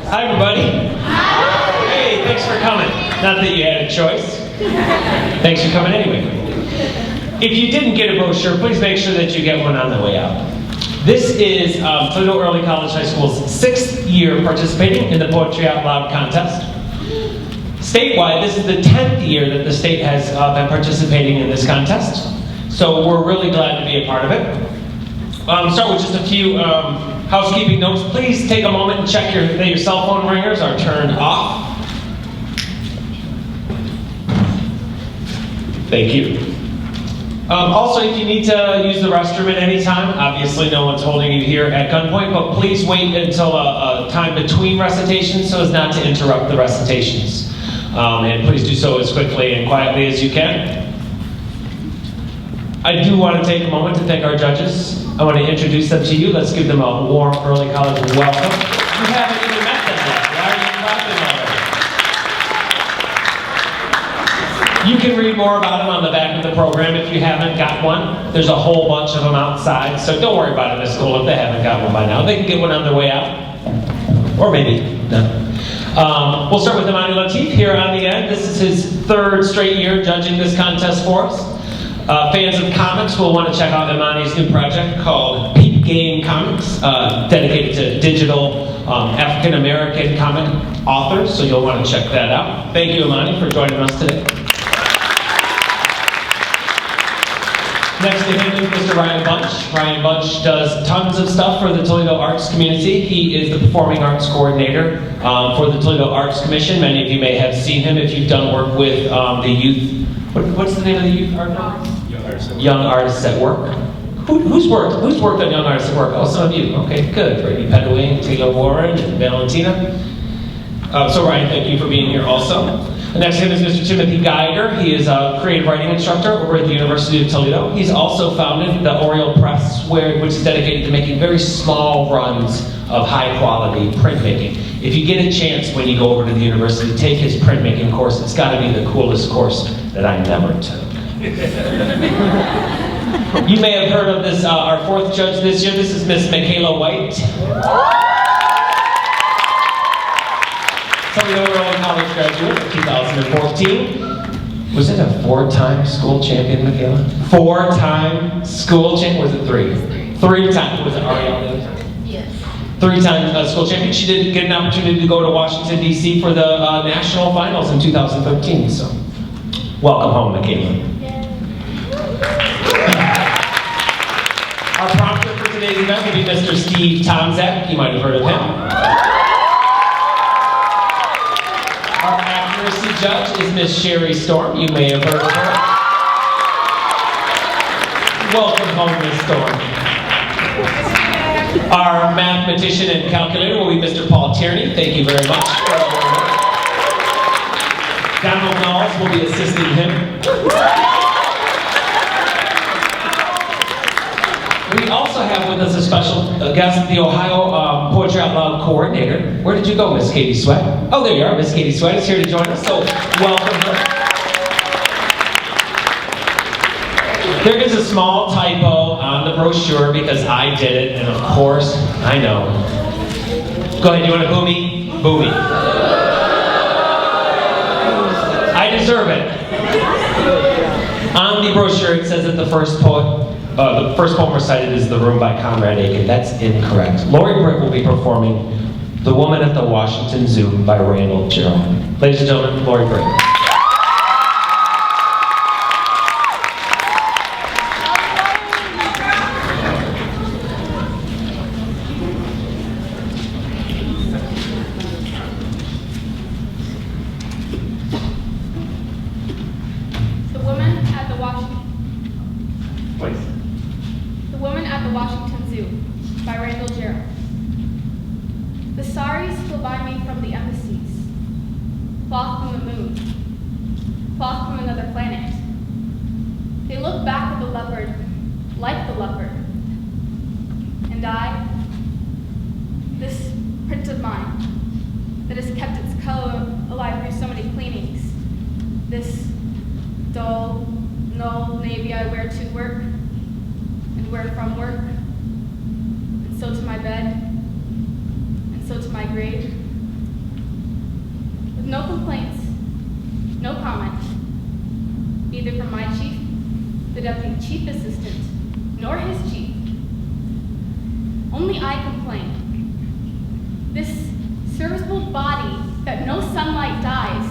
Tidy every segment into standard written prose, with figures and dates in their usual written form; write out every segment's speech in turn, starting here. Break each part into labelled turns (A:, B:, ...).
A: Hi, everybody. Hi. Hey, thanks for coming. Not that you had a choice. Thanks for coming anyway. If you didn't get a brochure, please make sure that you get one on the way out. This is Toledo Early College High School's 6th year participating in the Poetry Out Loud contest. Statewide, this is the 10th year that the state has been participating in this contest. So we're really glad to be a part of it. Start with just a few housekeeping notes. Please take a moment and check that your cell phone ringers are turned off. Thank you. Also, if you need to use the restroom at any time, obviously no one's holding you here at gunpoint, but please wait until a time between recitations so as not to interrupt the recitations. And please do so as quickly and quietly as you can. I do want to take a moment to thank our judges. I want to introduce them to you. Let's give them a warm early college welcome. You haven't even met them yet. Why are you clapping already? You can read more about them on the back of the program if you haven't got one. There's a whole bunch of them outside, so don't worry about it at school if they haven't got one by now. They can get one on their way out. Or maybe no. We'll start with Imani Latif here on the end. This is his 3rd straight year judging this contest for us. Fans of comics will want to check out Imani's new project called Peep Game Comics, dedicated to digital African-American comic authors, so you'll want to check that out. Thank you, Imani, for joining us today. Next to him is Mr. Ryan Bunch. Ryan Bunch does tons of stuff for the Toledo arts community. He is the performing arts coordinator for the Toledo Arts Commission. Many of you may have seen him if you've done work with the youth. What's the name of the youth art now? Young Artists at Work. Who's worked on Young Artists at Work? Oh, some of you. Okay, good. Brady Pedaway, Taylor Warren, and Valentina. So Ryan, thank you for being here also. Next to him is Mr. Timothy Geiger. He is a creative writing instructor over at the University of Toledo. He's also founded the Oriole Press, which is dedicated to making very small runs of high-quality printmaking. If you get a chance when you go over to the university, take his printmaking course. It's got to be the coolest course that I never took. You may have heard of this, our 4th judge this year. This is Miss Michaela White. Toledo Early College graduate of 2014. Was it a 4-time school champion, Michaela? 4-time school champion? Was it 3? 3 times. Was it Ariel?
B: Yes.
A: 3-time school champion. She did get an opportunity to go to Washington, D.C. for the national finals in 2013. So, welcome home, Michaela. Our prompter for today's event will be Mr. Steve Tomzak. You might have heard of him. Our accuracy judge is Miss Sherry Storm. You may have heard of her. Welcome home, Miss Storm. Our mathematician and calculator will be Mr. Paul Tierney. Thank you very much. Donald Knowles will be assisting him. We also have with us a special guest, the Ohio Poetry Out Loud coordinator. Where did you go, Miss Katie Sweat? Oh, there you are. Miss Katie Sweat is here to join us, so welcome her. There is a small typo on the brochure because I did it, and of course, I know. Go ahead, you want to boo me? Boo me. I deserve it. On the brochure, it says that the first poem recited is The Room by Conrad Aiken. That's incorrect. Lori Britt will be performing The Woman at the Washington Zoo by Randall Gerald. Ladies and gentlemen, Lori Britt.
B: The Woman at the Washington Zoo by Randall Gerald. The saris flew by me from the embassies, cloth from the moon, cloth from another planet. They looked back at the leopard, like the leopard. And I, this print of mine, that has kept its color alive through so many cleanings, this dull, null navy I wear to work, and wear from work, and so to my bed, and so to my grave. no complaints, no comment, neither from my chief, the deputy chief assistant, nor his chief. Only I complain. This serviceable body that no sunlight dyes,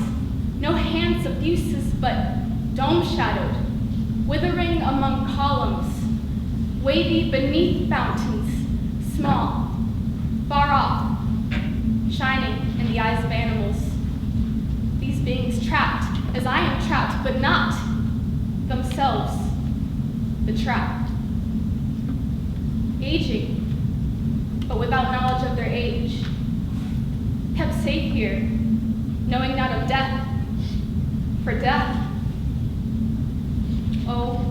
B: no hand suffuses but dome-shadowed, withering among columns, wavy beneath fountains, small, far off, shining in the eyes of animals. These beings trapped as I am trapped, but not themselves the trapped. Aging, but without knowledge of their age. Kept safe here, knowing not of death, for death, oh,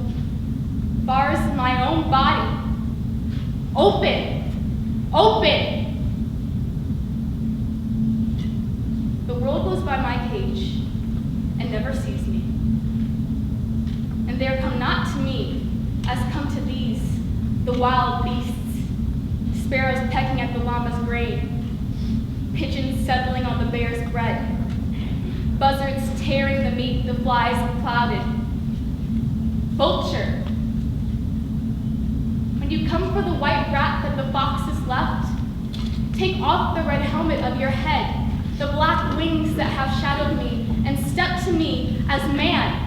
B: bars my own body. Open, open! The world goes by my cage and never sees me. And there come not to me as come to these, the wild beasts, sparrows pecking at the llama's grain, pigeons settling on the bear's bread, buzzards tearing the meat the flies clouded. Vulture, when you come for the white rat that the foxes left, take off the red helmet of your head, the black wings that have shadowed me, and step to me as man,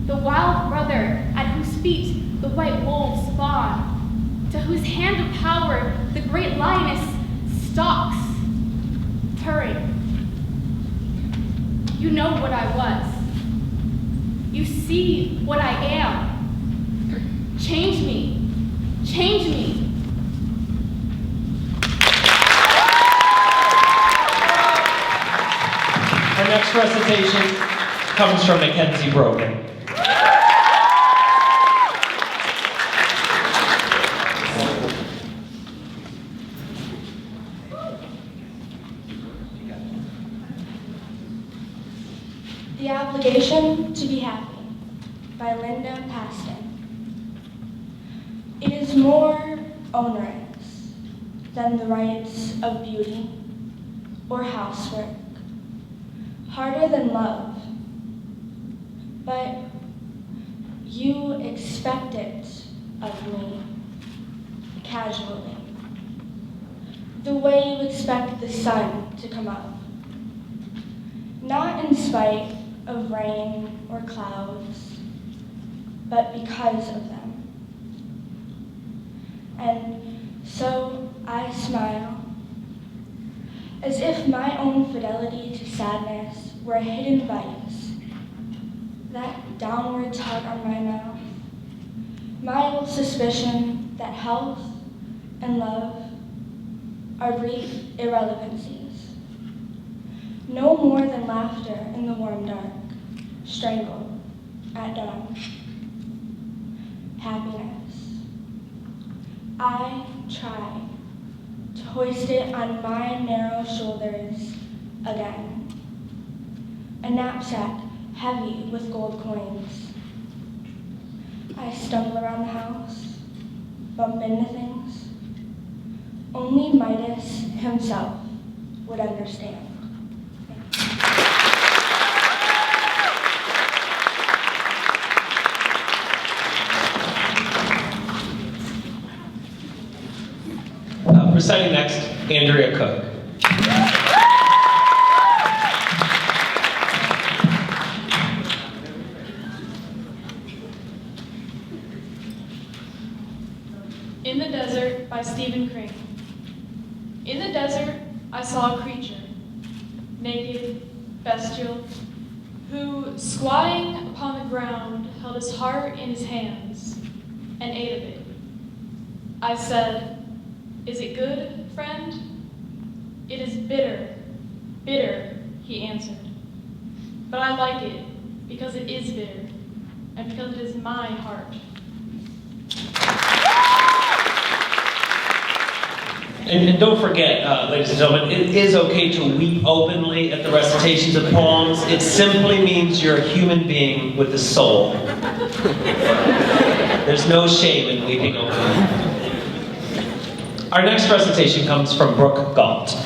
B: the wild brother at whose feet the white wolves fawn, to whose hand of power the great lioness stalks, purring. You know what I was. You see what I am. Change me. Change me.
A: Our next recitation comes from Mackenzie Brogan.
C: The Obligation to be Happy by Linda Paston. It is more onerous than the rights of beauty or housework, harder than love, but you expect it of me casually, the way you expect the sun to come up, not in spite of rain or clouds, but because of them. And so I smile, as if my own fidelity to sadness were a hidden vice, that downward tug on my mouth, my old suspicion that health and love are brief irrelevancies, no more than laughter in the warm dark, strangled at dawn. Happiness. I try to hoist it on my narrow shoulders again. A knapsack heavy with gold coins. I stumble around the house, bump into things. Only Midas himself would understand.
A: Reciting next, Andrea Cook.
D: In the Desert by Stephen Crane. In the desert, I saw a creature, naked, bestial, who, squatting upon the ground, held his heart in his hands and ate of it. I said, "Is it good, friend?" "It is bitter, bitter," he answered. "But I like it because it is bitter and because it is my heart."
A: And don't forget, ladies and gentlemen, it is okay to weep openly at the recitations of poems. It simply means you're a human being with a soul. There's no shame in weeping openly.
E: Our next recitation comes from Brooke Galt.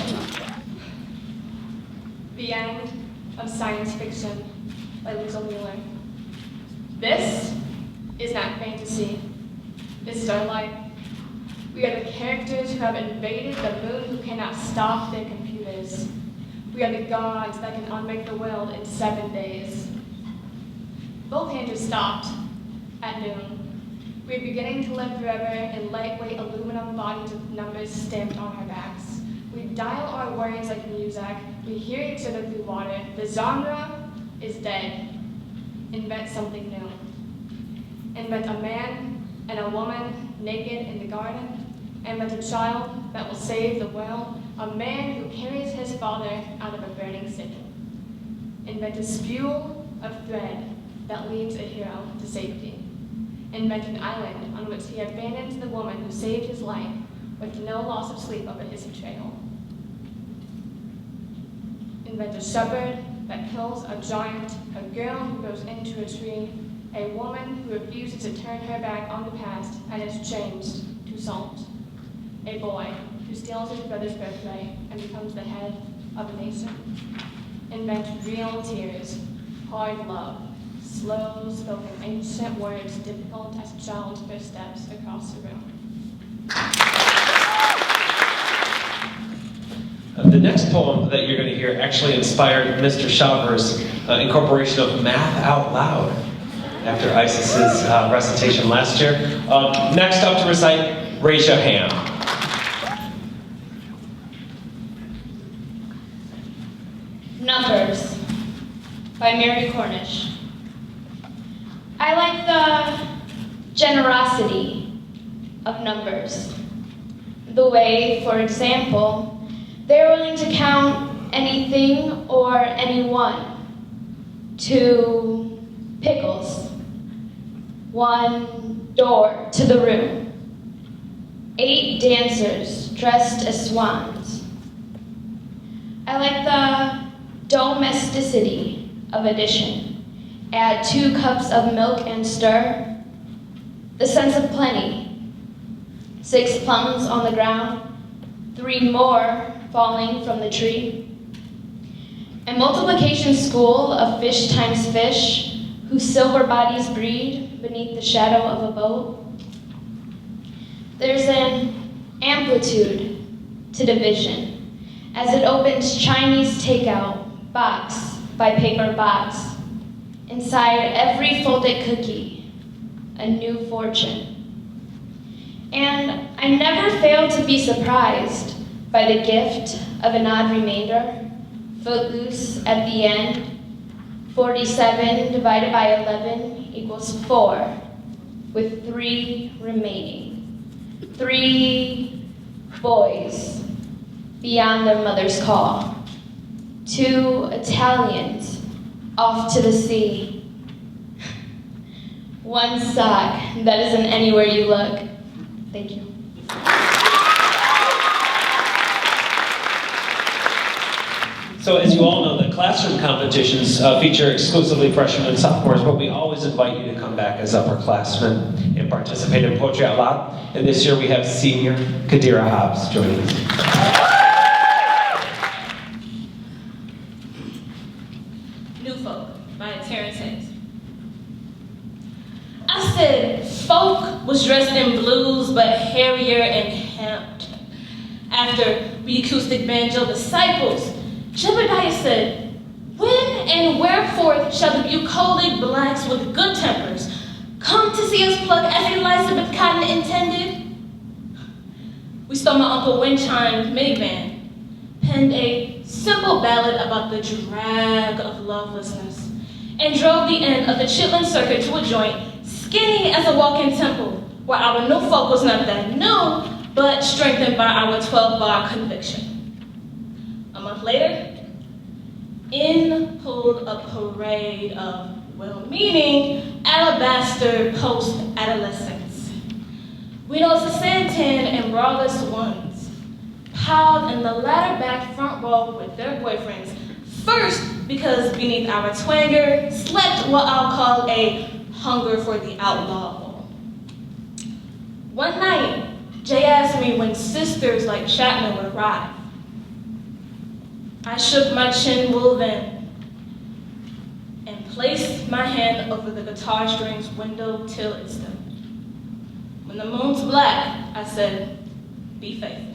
D: The End of Science Fiction by Lisa Wheeler. This is not fantasy. This is our life. We are the characters who have invaded the moon who cannot stop their computers. We are the gods that can unmake the world in 7 days. Voltaire stopped at noon. We are beginning to live forever in lightweight aluminum bodies with numbers stamped on our backs. We dial our words like music. We hear each other through water. The genre is dead. Invent something new. Invent a man and a woman naked in the garden. Invent a child that will save the world. A man who carries his father out of a burning city. Invent a spool of thread that leads a hero to safety. Invent an island on which he abandons the woman who saved his life with no loss of sleep over his betrayal. Invent a shepherd that kills a giant, a girl who goes into a tree, a woman who refuses to turn her back on the past and is changed to salt, a boy who steals his brother's birthright and becomes the head of a nation. Invent real tears, hard love, slow-spoken ancient words difficult as a child's first steps across the room.
A: The next poem that you're going to hear actually inspired Mr. Shauver's incorporation of Math Out Loud after Isis's recitation last year. Next up to recite, raise your hand.
E: Numbers by Mary Cornish. I like the generosity of numbers. The way, for example, they're willing to count anything or anyone. 2 pickles. 1 door to the room. 8 dancers dressed as swans. I like the domesticity of addition. Add 2 cups of milk and stir. The sense of plenty. 6 plums on the ground. 3 more falling from the tree. A multiplication school of fish times fish, whose silver bodies breed beneath the shadow of a boat. There's an amplitude to division as it opens Chinese takeout box by paper box. Inside every folded cookie, a new fortune. And I never fail to be surprised by the gift of an odd remainder, footloose at the end. 47 divided by 11 equals 4, with 3 remaining. 3 boys beyond their mother's call. 2 Italians off to the sea. 1 sock that isn't anywhere you look. Thank you.
A: So as you all know, the classroom competitions feature exclusively freshmen and sophomores, but we always invite you to come back as upperclassmen and participate in Poetry Out Loud. And this year we have senior Kadira Hobbs joining us.
F: New Folk by Terrence Hayes. I said folk was dressed in blues but hairier and hemmed. After the acoustic banjo disciples, Jebediah said, when and wherefore shall the bucolic blacks with good tempers come to see us pluck as Elizabeth Cotton intended? We stole my Uncle Windchime's minivan, penned a simple ballad about the drag of lovelessness, and drove the end of the Chitlin Circuit to a joint skinny as a walk-in temple, where our new folk was not that new, but strengthened by our 12-bar conviction. A month later, in pulled a parade of well-meaning alabaster post-adolescents. We know Santan and braless ones, piled in the ladder back front row with their boyfriends, first because beneath our twanger slept what I'll call a hunger for the outlaw. One night, Jay asked me when sisters like Chapman would arrive. I shook my chin wool then and placed my hand over the guitar strings window till it stood. When the moon's black, I said, be faithful.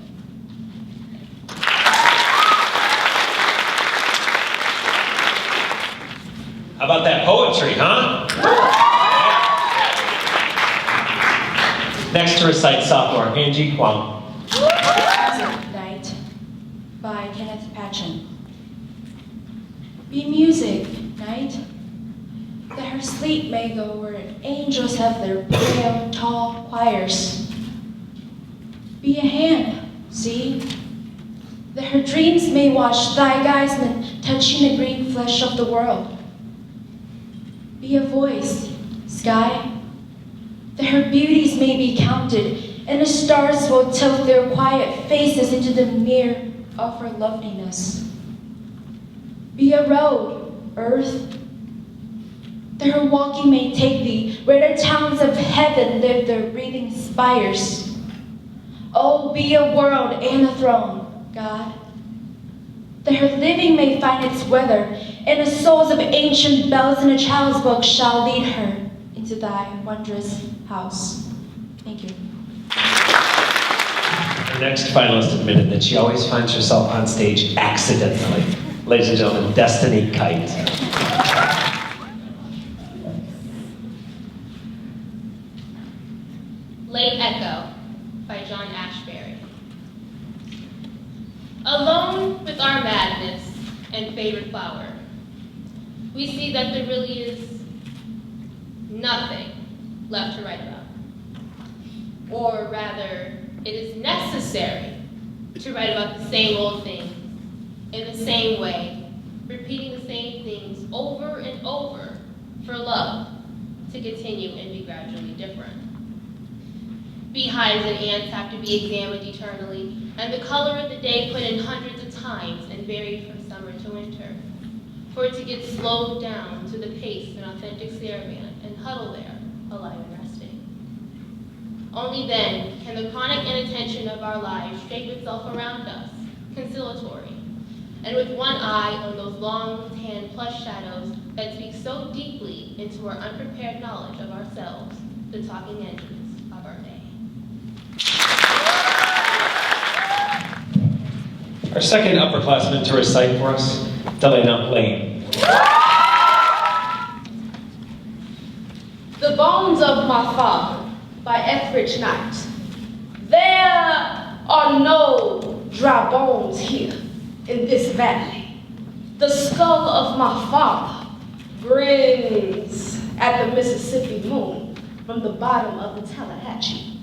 A: How about that poetry, huh? Next to recite sophomore, Angie Kwong.
C: Music Night by Kenneth Patchen. Be music night, that her sleep may go where angels have their pale, tall choirs. Be a hand, see, that her dreams may watch thy guisement touching the green flesh of the world. Be a voice, sky, that her beauties may be counted, and the stars will tilt their quiet faces into the mirror of her loveliness. Be a road, earth, that her walking may take thee where the towns of heaven live their breathing spires. Oh, be a world and a throne, God, that her living may find its weather, and the souls of ancient bells in a child's book shall lead her into thy wondrous house. Thank you.
A: Our next finalist admitted that she always finds herself on stage accidentally. Ladies and gentlemen, Destiny Kite.
G: Late Echo by John Ashbery. Alone with our madness and favorite flower, we see that there really is nothing left to write about. Or rather, it is necessary to write about the same old things in the same way, repeating the same things over and over for love to continue and be gradually different. Beehives and ants have to be examined eternally, and the color of the day put in hundreds of times and varied from summer to winter, for it to get slowed down to the pace of an authentic caravan and huddle there, alive and resting. Only then can the chronic inattention of our lives shape itself around us, conciliatory, and with one eye on those long, tan plush shadows that speak so deeply into our unprepared knowledge of ourselves, the talking engines of our day.
A: Our second upperclassman to recite for us, Delana Lane.
H: The Bones of My Father by Etheridge Knight. There are no dry bones here in this valley. The skull of my father grins at the Mississippi moon from the bottom of the Tallahatchie.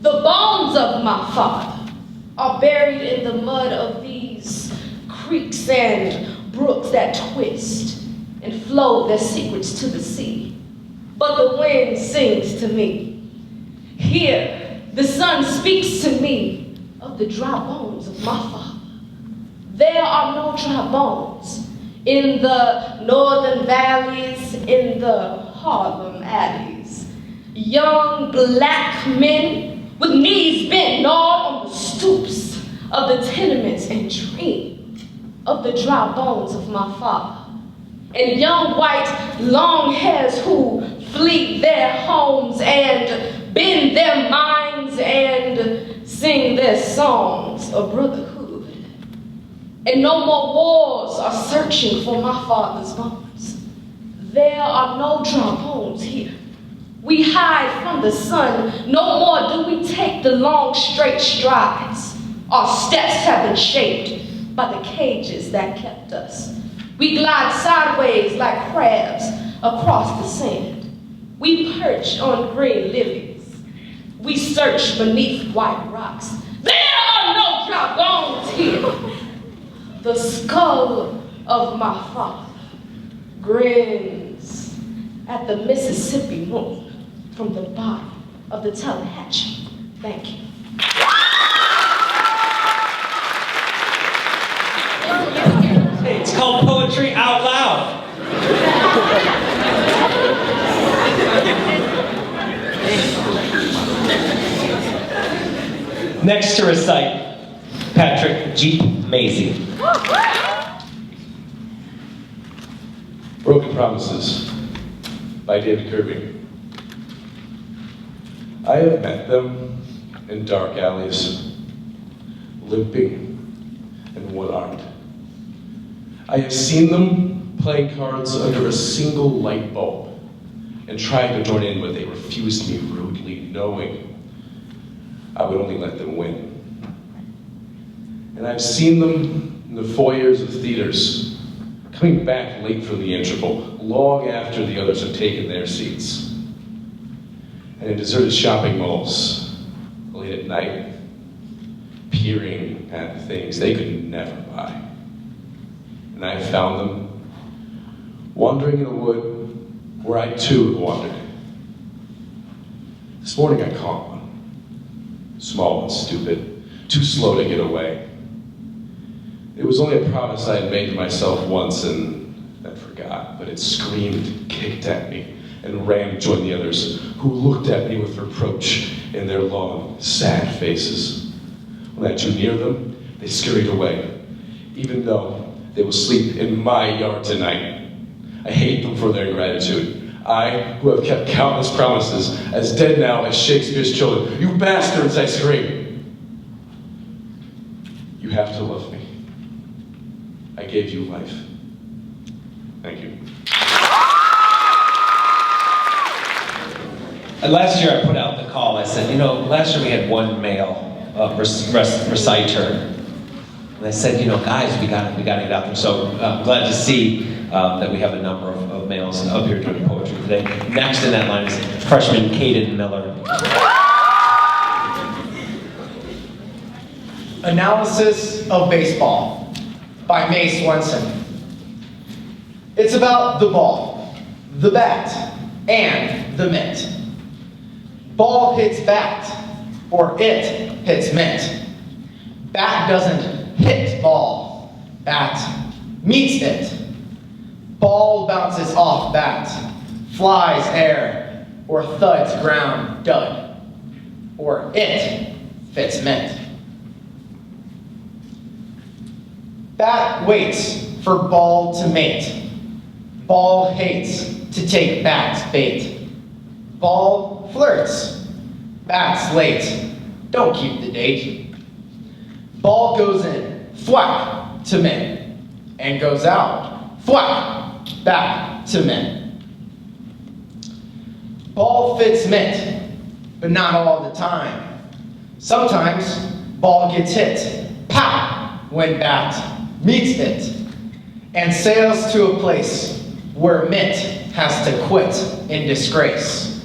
H: The bones of my father are buried in the mud of these creeks and brooks that twist and flow their secrets to the sea. But the wind sings to me. Here, the sun speaks to me of the dry bones of my father. There are no dry bones in the northern valleys, in the Harlem alleys. Young black men with knees bent gnawed on the stoops of the tenements and dream of the dry bones of my father. And young white long hairs who flee their homes and bend their minds and sing their songs of brotherhood. And no more wars are searching for my father's bones. There are no dry bones here. We hide from the sun. No more do we take the long straight strides. Our steps have been shaped by the cages that kept us. We glide sideways like crabs across the sand. We perch on green lilies. We search beneath white rocks. There are no dry bones here. The skull of my father grins at the Mississippi moon from the bottom of the Tallahatchie. Thank you.
A: Hey, it's called Poetry Out Loud. Next to recite, Patrick Jeep Maisie.
I: Promises by David Kirby. I have met them in dark alleys, limping and one-armed. I have seen them playing cards under a single light bulb and trying to join in, but they refused me rudely, knowing I would only let them win. And I've seen them in the foyers of theaters, coming back late from the interval, long after the others have taken their seats. And in deserted shopping malls, late at night, peering at things they could never buy. And I have found them wandering in a wood where I too have wandered. This morning I caught one, small and stupid, too slow to get away. It was only a promise I had made to myself once and I forgot, but it screamed, kicked at me, and ran to join the others, who looked at me with reproach in their long, sad faces. When I drew near them, they scurried away, even though they will sleep in my yard tonight. I hate them for their ingratitude. I, who have kept countless promises, as dead now as Shakespeare's children. You bastards, I scream. You have to love me. I gave you life. Thank you.
A: Last year I put out the call. I said, last year we had one male reciter. And I said, guys, we got to get out there. So I'm glad to see that we have a number of males up here doing poetry today. Next in that line is freshman Caden Miller.
J: Analysis of Baseball by Mae Swenson. It's about the ball, the bat, and the mitt. Ball hits bat, or it hits mitt. Bat doesn't hit ball, bat meets it. Ball bounces off bat, flies air, or thuds ground dud, or it fits mitt. Bat waits for ball to mate. Ball hates to take bat's bait. Ball flirts. Bat's late. Don't keep the date. Ball goes in, thwack, to mitt, and goes out, thwack, back to mitt. Ball fits mitt, but not all the time. Sometimes ball gets hit, pow, when bat meets it, and sails to a place where mitt has to quit in disgrace.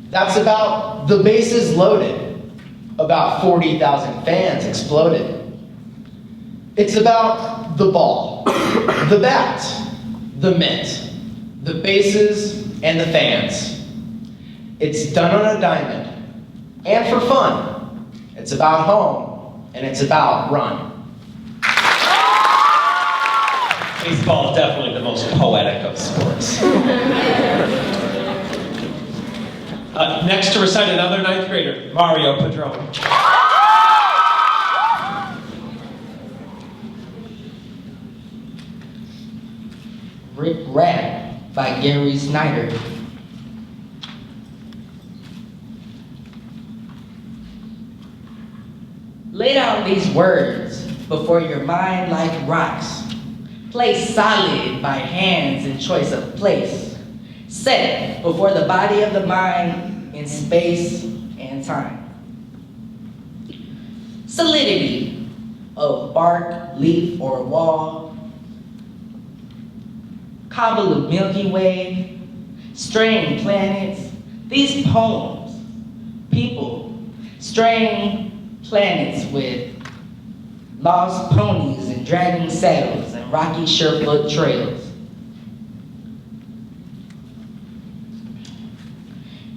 J: That's about the bases loaded, about 40,000 fans exploded. It's about the ball, the bat, the mitt, the bases, and the fans. It's done on a diamond, and for fun. It's about home, and it's about run.
A: Baseball is definitely the most poetic of sports. Next to recite another ninth grader, Mario Padron.
K: Rip Rap by Gary Snyder. Lay down these words before your mind like rocks. Placed solid by hands in choice of place. Set before the body of the mind in space and time. Solidity of bark, leaf, or wall. Cobble of Milky Way. Straying planets. These poems. People. Straying planets with lost ponies and dragging saddles and rocky surefoot trails.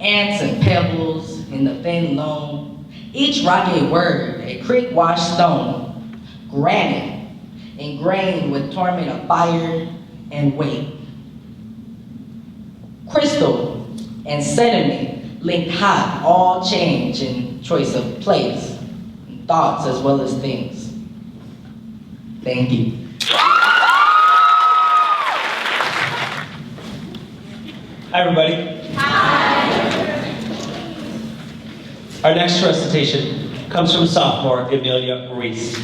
K: Ants and pebbles in the thin loam, each rocky word a creek-washed stone, granite ingrained with torment of fire and weight. Crystal and sediment linked hot, all change in choice of place, and thoughts as well as things. Thank you.
A: Hi, everybody. Our next recitation comes from sophomore Emilia Reese.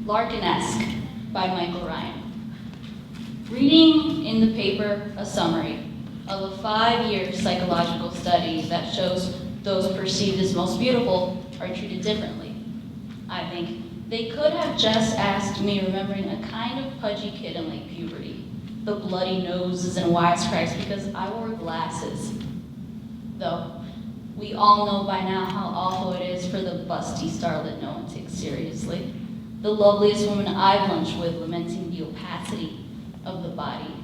L: Larkin-esque by Michael Ryan. Reading in the paper a summary of a 5-year psychological study that shows those perceived as most beautiful are treated differently. I think they could have just asked me, remembering a kind of pudgy kid in late puberty, the bloody noses and wisecracks because I wore glasses. Though, we all know by now how awful it is for the busty starlet no one takes seriously. The loveliest woman I've lunched with lamenting the opacity of the body.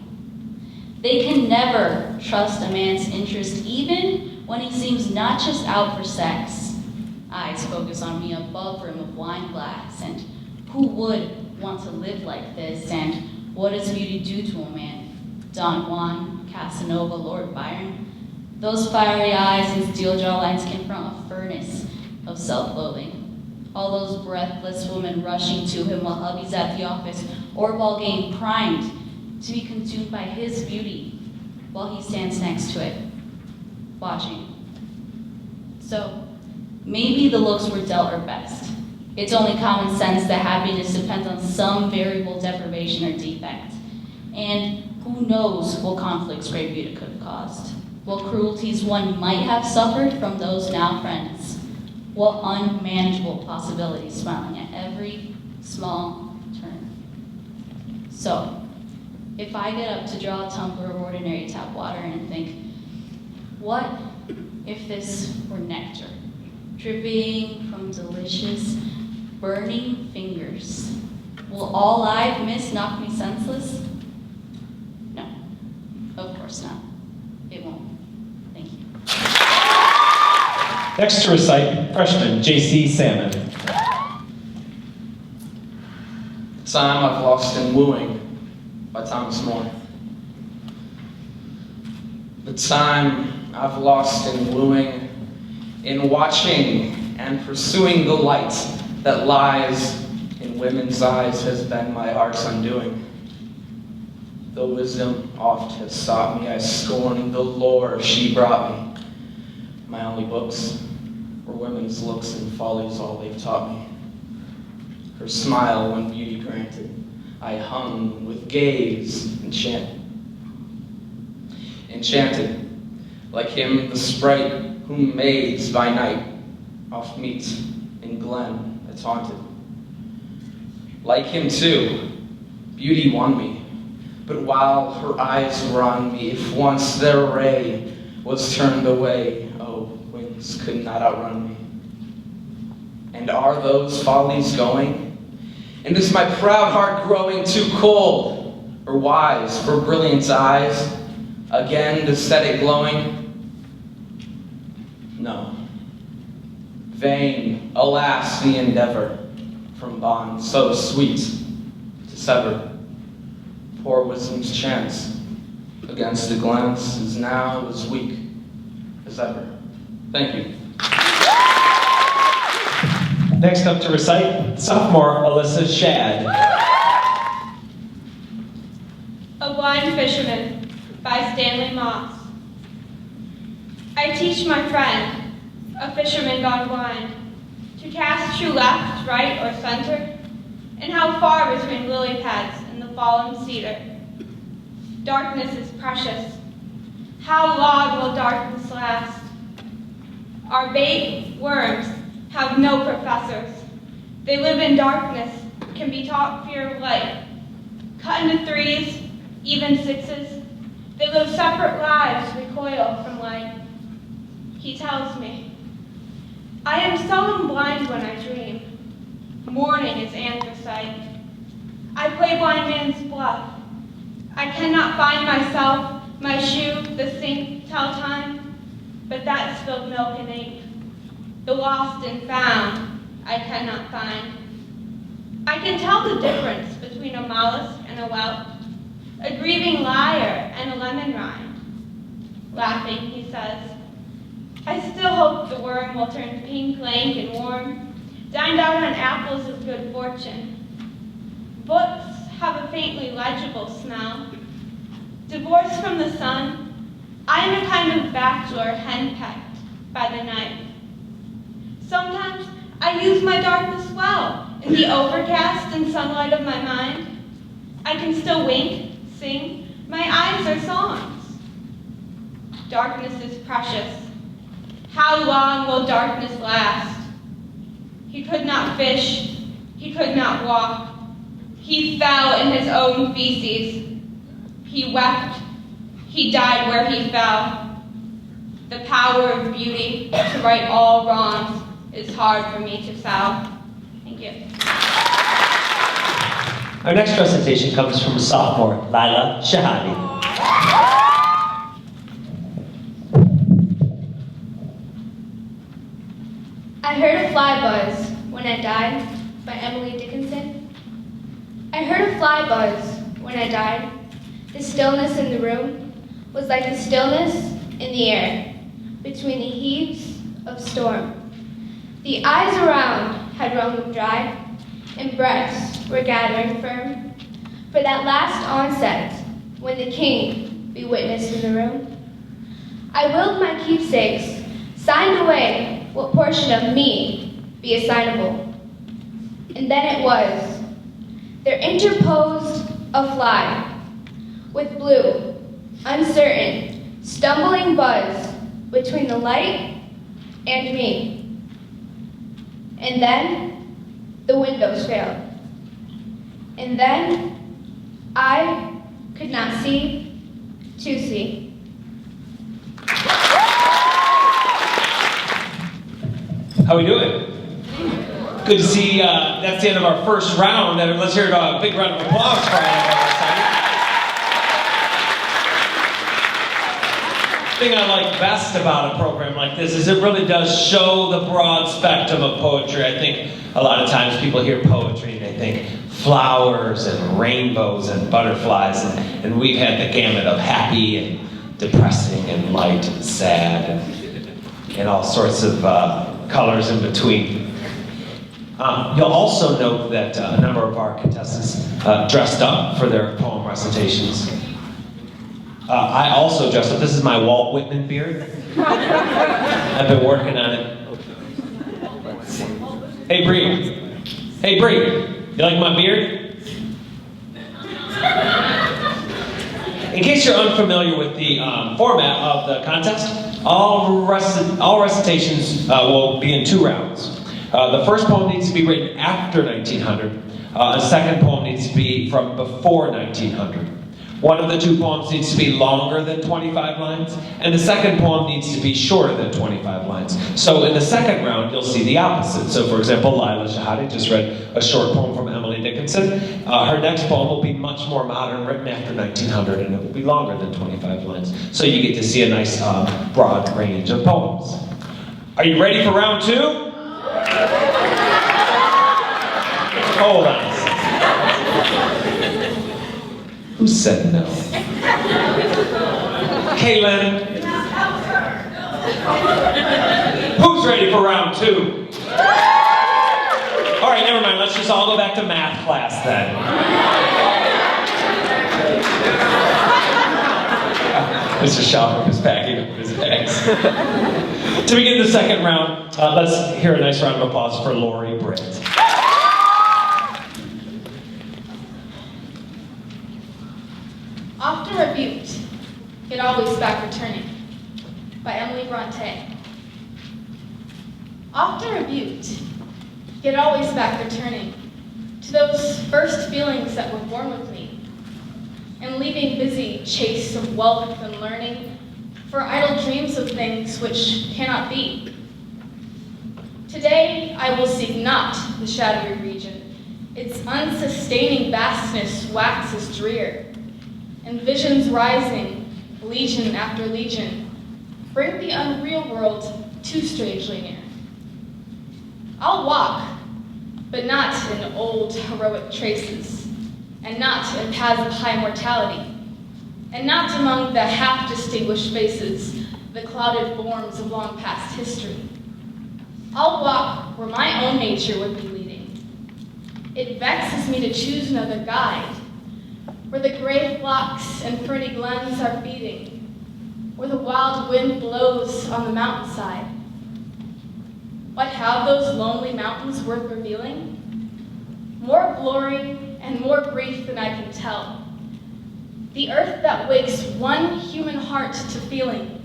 L: They can never trust a man's interest even when he seems not just out for sex. Eyes focus on me above rim of wine glass, and who would want to live like this, and what does beauty do to a man? Don Juan, Casanova, Lord Byron. Those fiery eyes and steel jawlines confront a furnace of self-loathing. All those breathless women rushing to him while hubby's at the office or ball game primed to be consumed by his beauty while he stands next to it, watching. So, maybe the looks we're dealt are best. It's only common sense that happiness depends on some variable deprivation or defect. And who knows what conflicts great beauty could have caused, what cruelties one might have suffered from those now friends, what unmanageable possibilities smiling at every small turn. So, if I get up to draw a tumbler of ordinary tap water and think, what if this were nectar, dripping from delicious, burning fingers? Will all I've missed knock me senseless? No, of course not. It won't. Thank you.
A: Next to recite, freshman J.C. Salmon.
J: Time I've Lost in Wooing by Thomas More. The time I've lost in wooing, in watching and pursuing the light that lies in women's eyes has been my heart's undoing. Though wisdom oft has sought me, I scorn the lore she brought me. My only books were women's looks and follies, all they've taught me. Her smile when beauty granted, I hung with gaze enchanted, like him the sprite whom maids by night oft meet in glen that's haunted. Like him too, beauty won me, but while her eyes were on me, if once their ray was turned away, oh, winds could not outrun me. And are those follies going? And is my proud heart growing too cold or wise for brilliant eyes, again to set it glowing? No. Vain, alas, the endeavor from bonds so sweet to sever. Poor wisdom's chance against a glance is now as weak as ever. Thank you.
A: Next up to recite, sophomore Alyssa Shad.
B: A Blind Fisherman by Stanley Moss. I teach my friend, a fisherman gone blind, to cast true left, right, or center, and how far between lily pads and the fallen cedar. Darkness is precious. How long will darkness last? Our bait, worms, have no professors. They live in darkness, can be taught fear of light. Cut into 3s, even 6s. They live separate lives, recoil from light. He tells me, I am seldom blind when I dream. Morning is anthracite. I play blind man's bluff. I cannot find myself, my shoe, the sink, tell time, but that spilled milk and ink. The lost and found I cannot find. I can tell the difference between a mollusk and a whelp, a grieving liar and a lemon rind. Laughing, he says, I still hope the worm will turn pink, lank, and warm, dined out on apples of good fortune. Books
M: have a faintly legible smell. Divorced from the sun, I am a kind of bachelor henpecked by the night. Sometimes I use my darkness well in the overcast and sunlight of my mind. I can still wink, sing, my eyes are songs. Darkness is precious. How long will darkness last? He could not fish, he could not walk. He fell in his own feces. He wept, he died where he fell. The power of beauty to right all wrongs is hard for me to sell. Thank you.
A: Our next recitation comes from sophomore Laila Shahadi.
B: I heard a fly buzz when I died by Emily Dickinson. I heard a fly buzz when I died. The stillness in the room was like the stillness in the air between the heaves of storm. The eyes around had wrung them dry, and breaths were gathering firm for that last onset when the king be witnessed in the room. I willed my keepsakes, signed away what portion of me be assignable. And then it was, there interposed a fly with blue, uncertain, stumbling buzz between the light and me. And then the windows failed. And then I could not see to see.
A: How we doing? Good to see, that's the end of our first round. And let's hear a big round of applause for all of our The thing I like best about a program like this is it really does show the broad spectrum of poetry. I think a lot of times people hear poetry and they think flowers and rainbows and butterflies, and we've had the gamut of happy and depressing and light and sad and all sorts of colors in between. You'll also note that a number of our contestants dressed up for their poem recitations. I also dressed up. This is my Walt Whitman beard. I've been working on it. Hey, Bree. Hey, Bree. You like my beard? In case you're unfamiliar with the format of the contest, all recitations will be in 2 rounds. The first poem needs to be written after 1900. A second poem needs to be from before 1900. One of the 2 poems needs to be longer than 25 lines, and the second poem needs to be shorter than 25 lines. So in the second round, you'll see the opposite. So for example, Laila Shahadi just read a short poem from Emily Dickinson. Her next poem will be much more modern, written after 1900, and it will be longer than 25 lines. So you get to see a nice broad range of poems. Are you ready for round 2? Hold on a second. Who said no? Kaylin. Who's ready for round 2? All right, never mind. Let's just all go back to math class then. Mr. Schauber is packing up his bags. To begin the second round, let's hear a nice round of applause for Lori Britt.
B: Often rebuked, yet always back returning, by Emily Bronte. Often rebuked, yet always back returning, to those first feelings that were born with me, and leaving busy chase of wealth and learning, for idle dreams of things which cannot be. Today I will seek not the shadowy region, its unsustaining vastness waxes drear, and visions rising, legion after legion, bring the unreal world too strangely near. I'll walk, but not in old heroic traces, and not in paths of high mortality, and not among the half-distinguished faces, the clouded forms of long past history. I'll walk where my own nature would be leading. It vexes me to choose another guide where the gray flocks and ferny glens are feeding, where the wild wind blows on the mountainside. What have those lonely mountains worth revealing? More glory and more grief than I can tell. The earth that wakes one human heart to feeling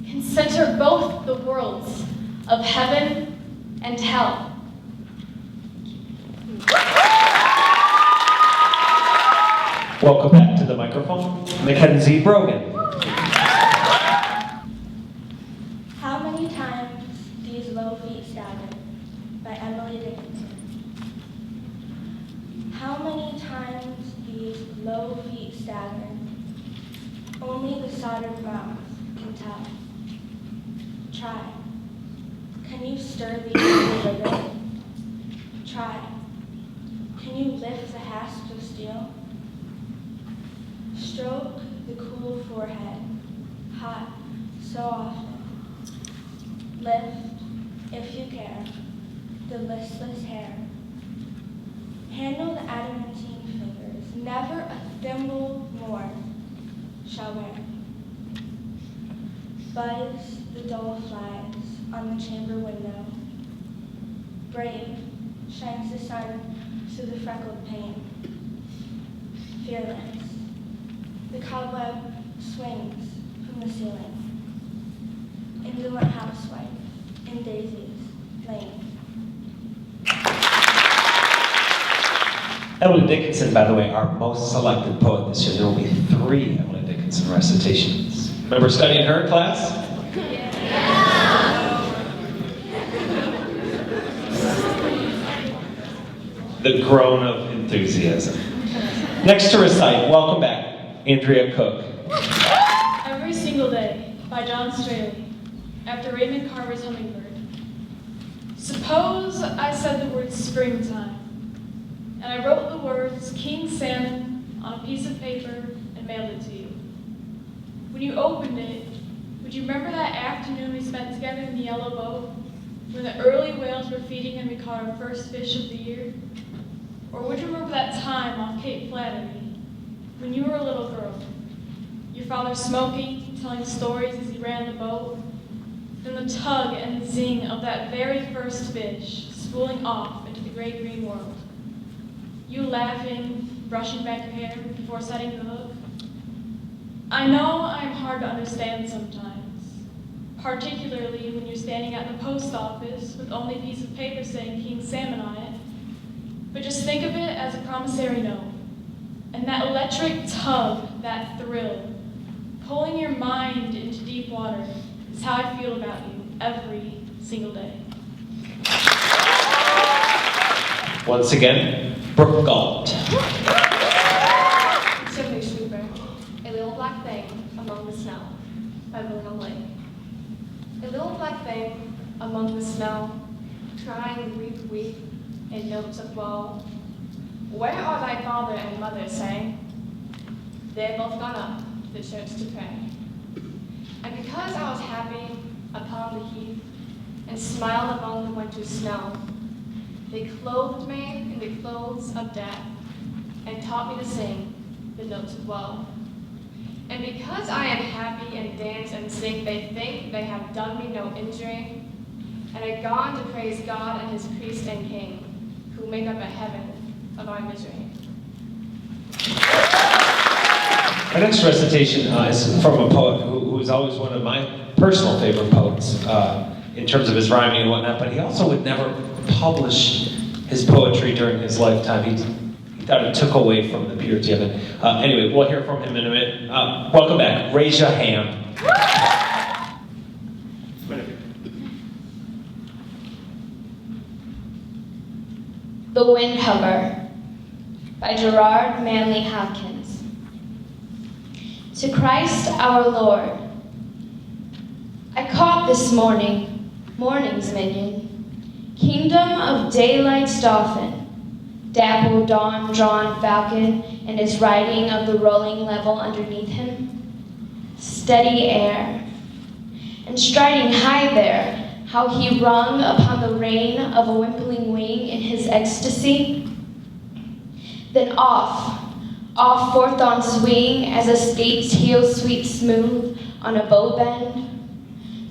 B: can center both the worlds of heaven and hell.
A: Welcome back to the microphone, Mackenzie Brogan.
C: How many times these low feet stagger by Emily Dickinson. How many times these low feet stagger? Only the soldered mouth can tell. Try. Can you stir the river? Try. Can you lift the hasp of steel? Stroke the cool forehead, hot so often. Lift, if you care, the listless hair. Handle the adamantine fingers, never a thimble more shall wear. Buzz the dull flies on the chamber window. Brave shines the sun through the freckled pane. Fearless, the cobweb swings from the ceiling. Indolent housewife in Daisy's lane.
A: Emily Dickinson, by the way, our most selected poet this year. There will be 3 Emily Dickinson recitations. Remember studying her in class? The groan of enthusiasm. Next to recite, welcome back, Andrea Cook.
D: Every Single Day by John Straley, after Raymond Carver's Hummingbird. Suppose I said the word springtime, and I wrote the words King Salmon on a piece of paper and mailed it to you. When you opened it, would you remember that afternoon we spent together in the yellow boat, when the early whales were feeding and we caught our first fish of the year? Or would you remember that time off Cape Flattery, when you were a little girl, your father smoking, telling stories as he ran the boat, then the tug and zing of that very first fish spooling off into the great green world? You laughing, brushing back your hair before setting the hook? I know I'm hard to understand sometimes, particularly when you're standing at the post office with only a piece of paper saying King Salmon on it. But just think of it as a promissory note. And that electric tug, that thrill, pulling your mind into deep water is how I feel about you every single day.
A: Once again, Brooke Galt.
N: Chimney Sweeper, A Little Black Thing Among the Snow by William Lake. A little black thing among the snow, crying weep, weep, in notes of woe. Where are thy father and mother, sang? They had both gone up to the church to pray. And because I was happy upon the heath and smiled among the winter snow, they clothed me in the clothes of death and taught me to sing the notes of woe. And because I am happy and dance and sing, they think they have done me no injury, and are gone to praise God and his priest and king, who make up a heaven of our misery.
A: Our next recitation is from a poet who is always one of my personal favorite poets in terms of his rhyming and whatnot, but he also would never publish his poetry during his lifetime. He thought it took away from the purity of it. Anyway, we'll hear from him in a minute. Welcome back, Raja Ham.
E: The Windhover by Gerard Manley Hopkins. To Christ our Lord. I caught this morning's minion, kingdom of daylight's dolphin, dapple dawn-drawn falcon, and his riding of the rolling level underneath him. Steady air, and striding high there, how he rung upon the rein of a wimpling wing in his ecstasy. Then off Off forth on swing as a skate's heel sweeps smooth on a bow bend.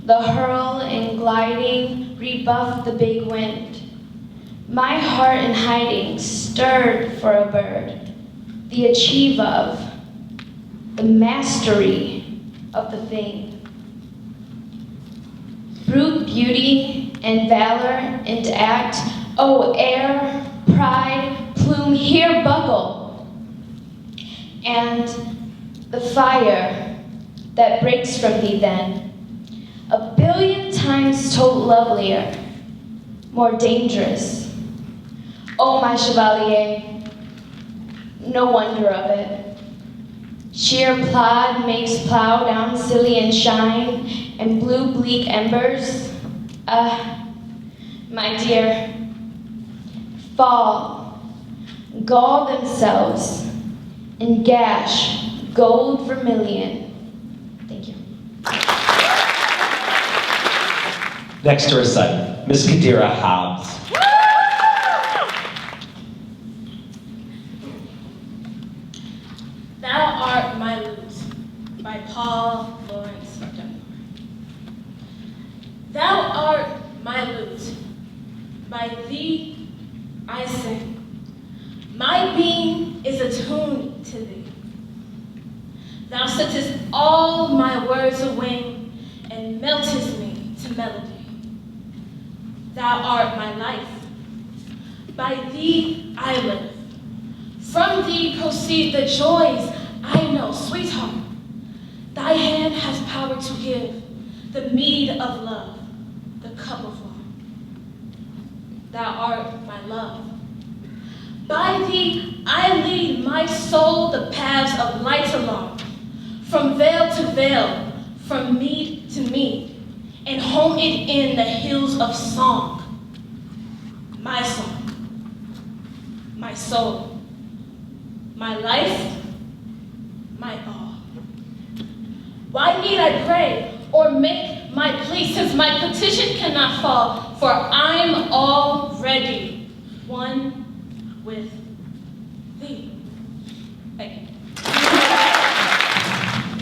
E: The hurl and gliding rebuffed the big wind. My heart in hiding stirred for a bird, the achieve of, the mastery of the thing. Brute beauty and valor and act, oh air, pride, plume, here buckle. And the fire that breaks from thee then, a billion times told lovelier, more dangerous. Oh my chevalier, no wonder of it. Sheer plod makes plow down silly and shine, and blue bleak embers, my dear, fall, gall themselves, and gash gold vermilion. Thank you.
A: Next to recite, Miss Kadira Hobbs.
F: Thou Art My Lute by Paul Laurence Dunbar. Thou art my lute, by thee I sing. My being is attuned to thee. Thou settest all my words a wing and meltest me to melody. Thou art my life. By thee I live. From thee proceed the joys I know, sweetheart. Thy hand has power to give the meed of love, the cup of love. Thou art my love. By thee I lead my soul the paths of light along, from veil to veil, from mead to mead, and home it in the hills of song. My song, my soul, my life, my all. Why need I pray or make my plea, since my petition cannot fall, for I'm already one with thee. Thank you.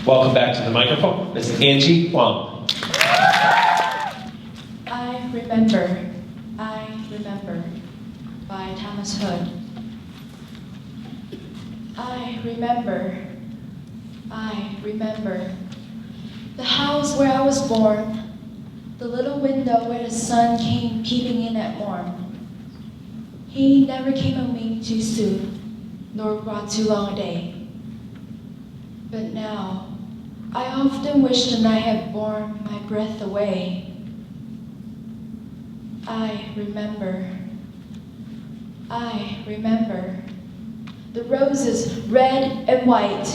A: Welcome back to the microphone, Miss Angie Wong.
C: I Remember by Thomas Hood. I remember the house where I was born, the little window where the sun came peeping in at morn. He never came a wink too soon, nor brought too long a day. But now, I often wish the night had borne my breath away. I remember the roses red and white,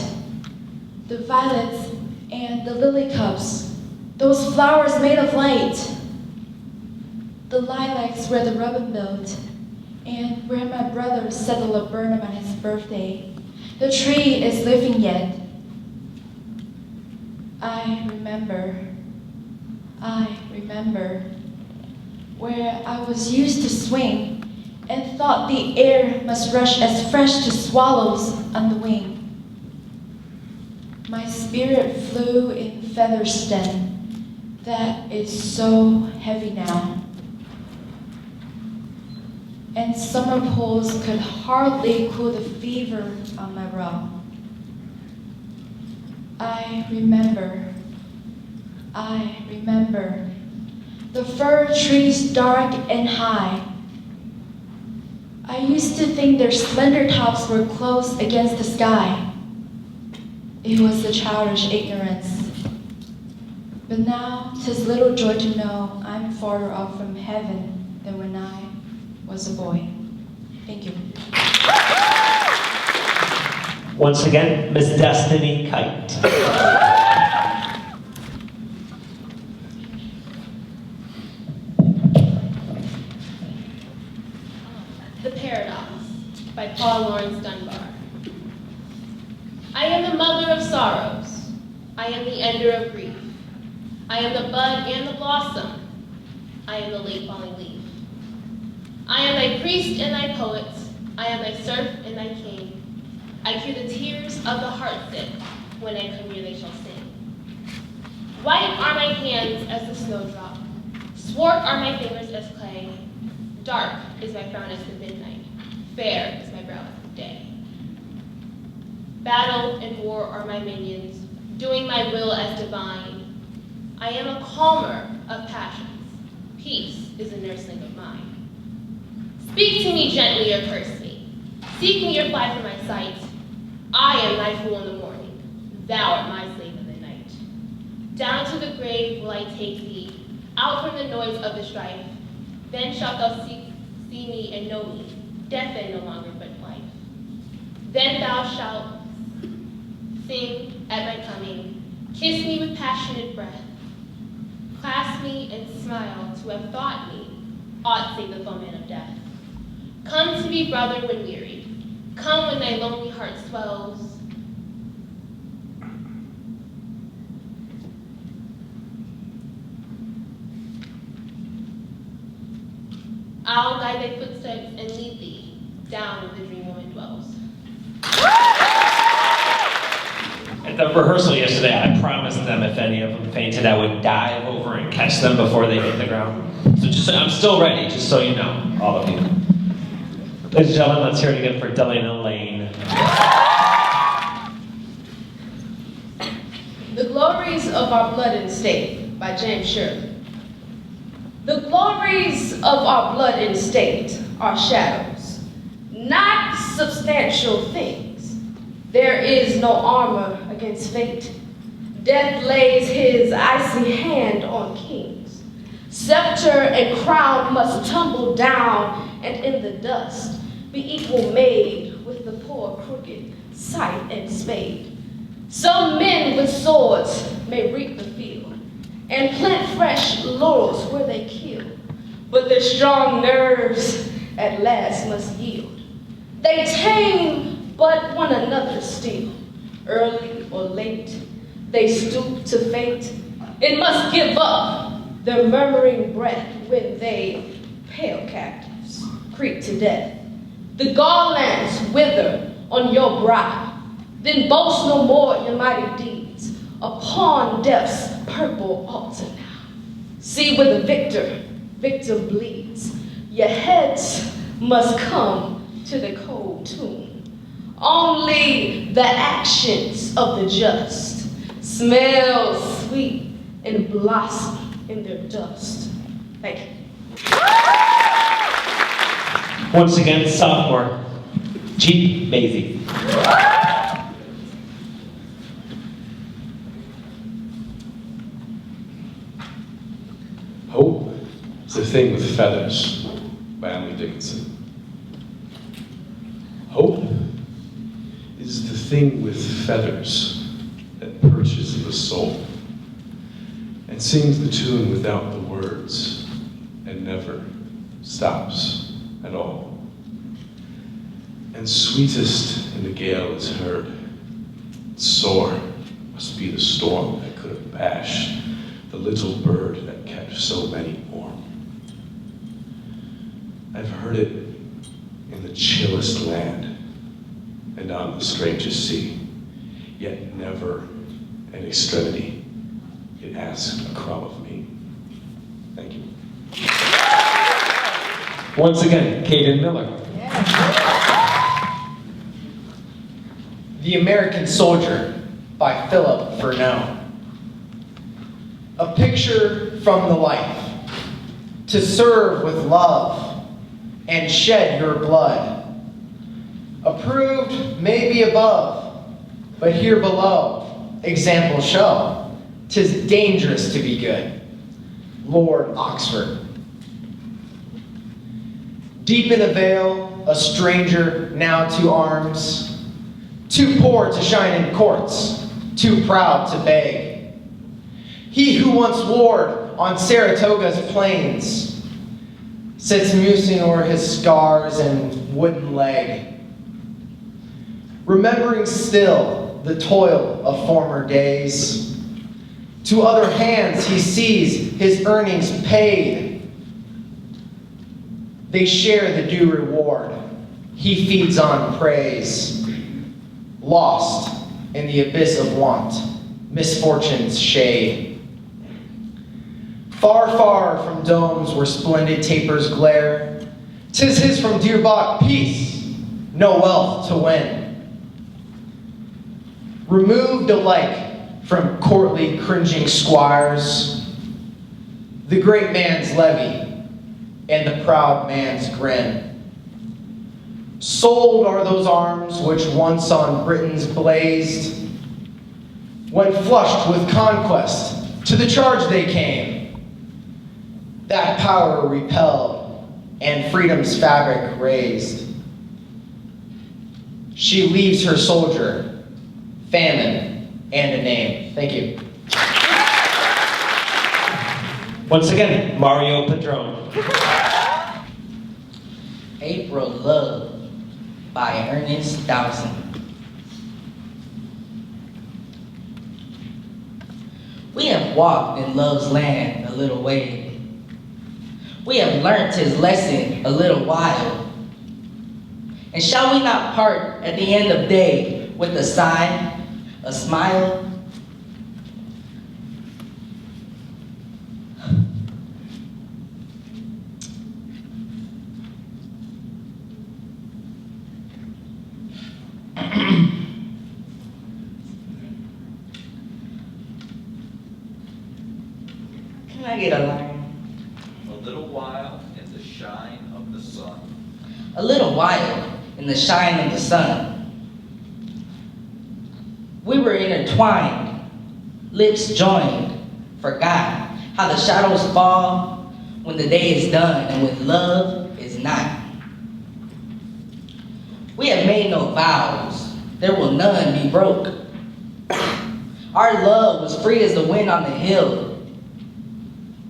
C: the violets and the lily cups, those flowers made of light, the lilacs where the robin built, and where my brother set the laburnum on his birthday. The tree is living yet. I remember where I was used to swing and thought the air must rush as fresh to swallows on the wing. My spirit flew in feather stem that is so heavy now. And summer pools could hardly cool the fever on my brow. I remember the fir trees dark and high. I used to think their slender tops were close against the sky. It was the childish ignorance. But now 'tis little joy to know I'm farther off from heaven than when I was a boy. Thank you.
A: Once again, Miss Destiny Kite.
G: The Paradox by Paul Laurence Dunbar. I am the mother of sorrows. I am the ender of grief. I am the bud and the blossom. I am the late falling leaf. I am thy priest and thy poet. I am thy serf and thy king. I cure the tears of the heartsick. When I come near, they shall sing. White are my hands as the snowdrop. Swart are my fingers as clay. Dark is my frown as the midnight. Fair is my brow as the day. Battle and war are my minions, doing my will as divine. I am a calmer of passions. Peace is a nursling of mine. Speak to me gently or curse me. Seek me or fly from my sight. I am thy fool in the morning. Thou art my slave in the night. Down to the grave will I take thee, out from the noise of the strife. Then shalt thou see me and know me, death no longer but life. Then thou shalt sing at my coming, kiss me with passionate breath, clasp me and smile to have thought me, aught save the foeman of death. Come to me, brother, when weary. Come when thy lonely heart swells. I'll guide thy footsteps and lead thee down where the dream woman dwells.
A: At the rehearsal yesterday, I promised them if any of them fainted, I would dive over and catch them before they hit the ground. So I'm still ready, just so you know, all of you. Ladies and gentlemen, let's hear it again for Delana Lane.
H: The Glories of Our Blood and State by James Shirley. The glories of our blood and state are shadows, not substantial things. There is no armor against fate. Death lays his icy hand on kings. Scepter and crown must tumble down, and in the dust be equal made with the poor crooked scythe and spade. Some men with swords may reap the field and plant fresh laurels where they kill, but their strong nerves at last must yield. They tame but one another still. Early or late, they stoop to fate. It must give up their murmuring breath when they, pale captives, creep to death. The garlands wither on your brow, then boast no more your mighty deeds upon death's purple altar now. See where the victor bleeds. Your heads must come to the cold tomb. Only the actions of the just smell sweet and blossom in their dust. Thank you.
A: Once again, sophomore, Jeep Maisie.
I: Hope is a thing with feathers by Emily Dickinson. Hope is the thing with feathers that perches the soul and sings the tune without the words and never stops at all. And sweetest in the gale is heard. Sore must be the storm that could have bashed the little bird that kept so many warm. I've heard it in the chillest land and on the strangest sea, yet never at extremity it asked a crumb of me. Thank you.
A: Once again, Caden Miller.
J: The American Soldier by Philip Furneaux. A picture from the life, to serve with love and shed your blood. Approved may be above, but here below, examples show, 'tis dangerous to be good. Lord Oxford. Deep in the vale, a stranger now to arms, too poor to shine in courts, too proud to beg. He who once warred on Saratoga's plains sits musing o'er his scars and wooden leg, remembering still the toil of former days. To other hands he sees his earnings paid. They share the due reward. He feeds on praise. lost in the abyss of want, misfortune's shade. Far, far from domes where splendid tapers glare, 'tis his from dear-bought peace, no wealth to win. Removed alike from courtly cringing squires, the great man's levy and the proud man's grin. Sold are those arms which once on Britons blazed, when flushed with conquest to the charge they came. That power repelled and freedom's fabric raised. She leaves her soldier, famine, and a name. Thank you.
A: Once again, Mario Padron.
K: April Love by Ernest Dowson. We have walked in love's land a little way. We have learnt his lesson a little while. And shall we not part at the end of day with a sigh, a smile? Can I get a line?
O: A little while in the shine of the sun.
K: A little while in the shine of the sun. We were intertwined, lips joined, forgot how the shadows fall when the day is done and when love is not. We have made no vows, there will none be broke. Our love was free as the wind on the hill.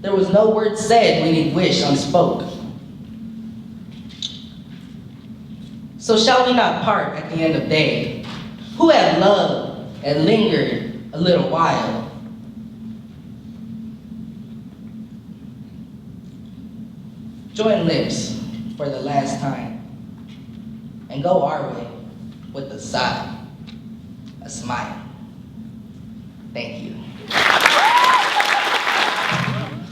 K: There was no word said when he wished unspoke. So shall we not part at the end of day, who have loved and lingered a little while? Join lips for the last time, and go our way with a sigh, a smile. Thank you.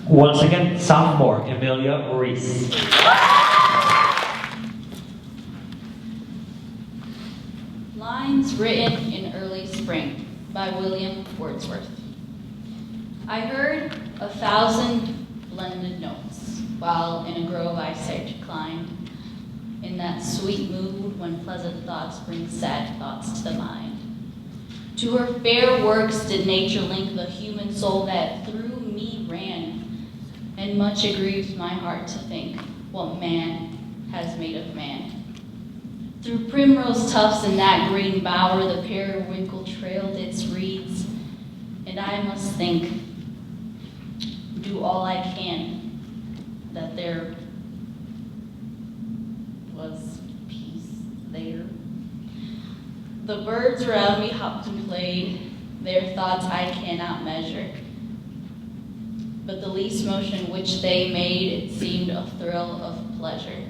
A: Once again, sophomore Emilia Reese.
L: Lines written in early spring by William Wordsworth. I heard 1,000 blended notes while in a grove I sate reclined, in that sweet mood when pleasant thoughts bring sad thoughts to the mind. To her fair works did nature link the human soul that through me ran, and much it grieves my heart to think what man has made of man. Through primrose tufts in that green bower, the periwinkle trailed its reeds, and I must think, do all I can, that there was peace there. The birds around me hopped and played, their thoughts I cannot measure. But the least motion which they made, it seemed a thrill of pleasure.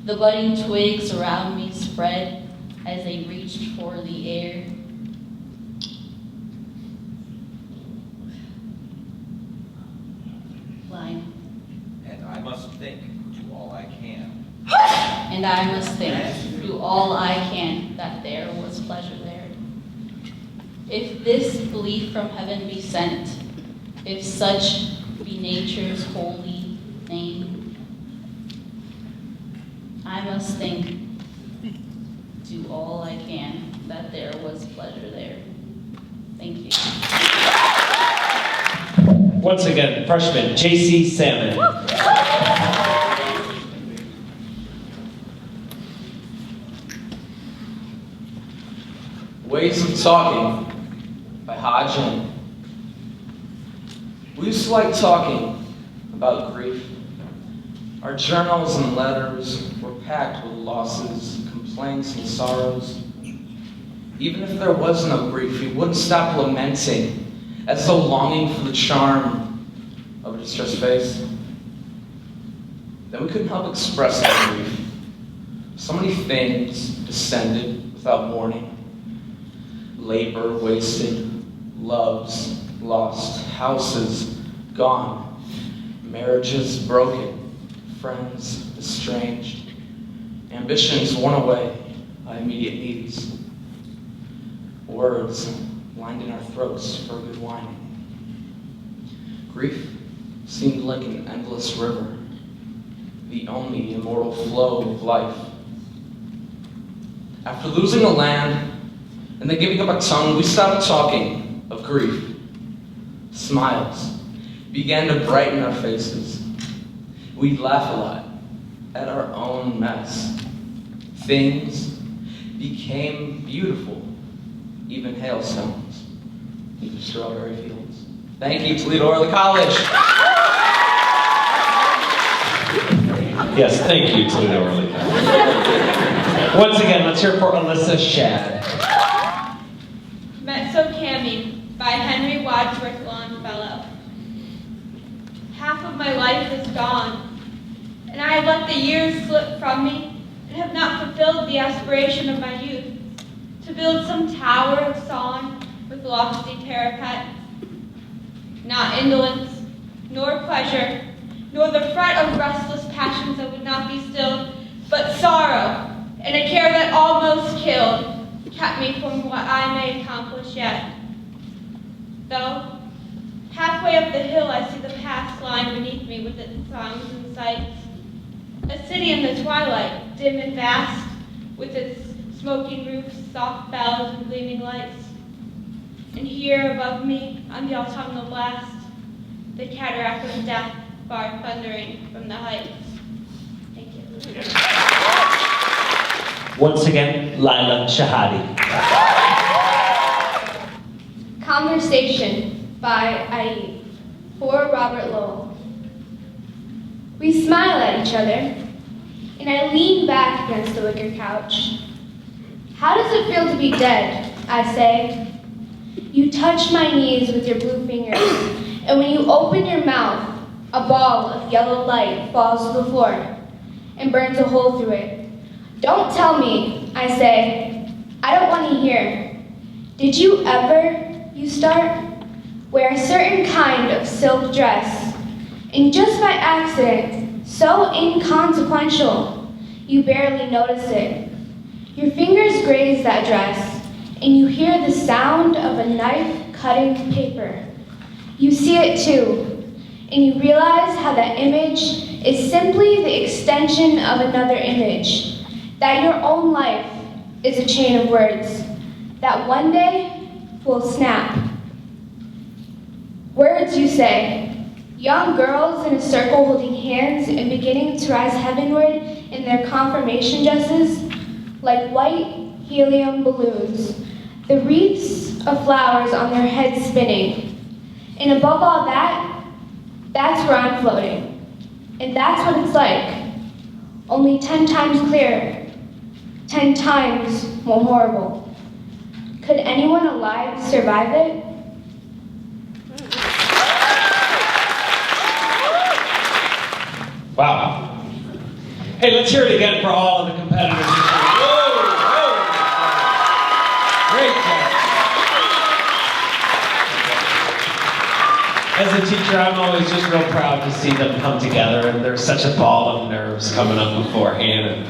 L: The budding twigs around me spread as they reached for the air. Line.
O: And I must think, do all I can.
L: And I must think, do all I can, that there was pleasure there. If this belief from heaven be sent, if such be nature's holy name, I must think, do all I can, that there was pleasure there. Thank you.
A: Once again, freshman JC Salmon.
P: Ways of Talking by Ha Jin. We used to like talking about grief. Our journals and letters were packed with losses, complaints, and sorrows. Even if there was no grief, we wouldn't stop lamenting, as though longing for the charm of a distressed face. Then we couldn't help expressing grief. So many things descended without warning. labor wasted, loves lost, houses gone, marriages broken, friends estranged, ambitions worn away by immediate needs, words lined in our throats for good whining. Grief seemed like an endless river, the only immortal flow of life. After losing a land and then giving up a tongue, we stopped talking of grief. Smiles began to brighten our faces. We'd laugh a lot at our own mess. Things became beautiful, even hailstones in the strawberry fields. Thank you, Toledo Early College.
A: Yes, thank you, Toledo Early College. Once again, let's hear for Alyssa Shad.
M: Metzocammy by Henry Wadsworth Longfellow. Half of my life is gone, and I have let the years slip from me and have not fulfilled the aspiration of my youth, to build some tower of song with lofty parapet. Not indolence, nor pleasure, nor the fret of restless passions that would not be stilled, but sorrow and a care that almost killed kept me from what I may accomplish yet. Though, halfway up the hill I see the past lying beneath me with its songs and sights. A city in the twilight, dim and vast, with its smoking roofs, soft bells, and gleaming lights. And here above me, on the autumnal blast, the cataract of death far thundering from the heights. Thank you.
A: Once again, Laila Shahadi.
B: Conversation by Aid for Robert Lowell. We smile at each other, and I lean back against the wicker couch. How does it feel to be dead? I say. You touch my knees with your blue fingers, and when you open your mouth, a ball of yellow light falls to the floor and burns a hole through it. Don't tell me, I say. I don't want to hear. Did you ever, you start, wear a certain kind of silk dress, and just by accident, so inconsequential, you barely notice it. Your fingers graze that dress, and you hear the sound of a knife cutting paper. You see it too, and you realize how that image is simply the extension of another image, that your own life is a chain of words that one day will snap. Words, you say, young girls in a circle holding hands and beginning to rise heavenward in their confirmation dresses like white helium balloons, the wreaths of flowers on their heads spinning. And above all that, that's where I'm floating. And that's what it's like, only 10 times clearer, 10 times more horrible. Could anyone alive survive it?
A: Wow. Hey, let's hear it again for all of the competitors. Whoa, whoa. Great job. As a teacher, I'm always just real proud to see them come together, and there's such a ball of nerves coming up beforehand. And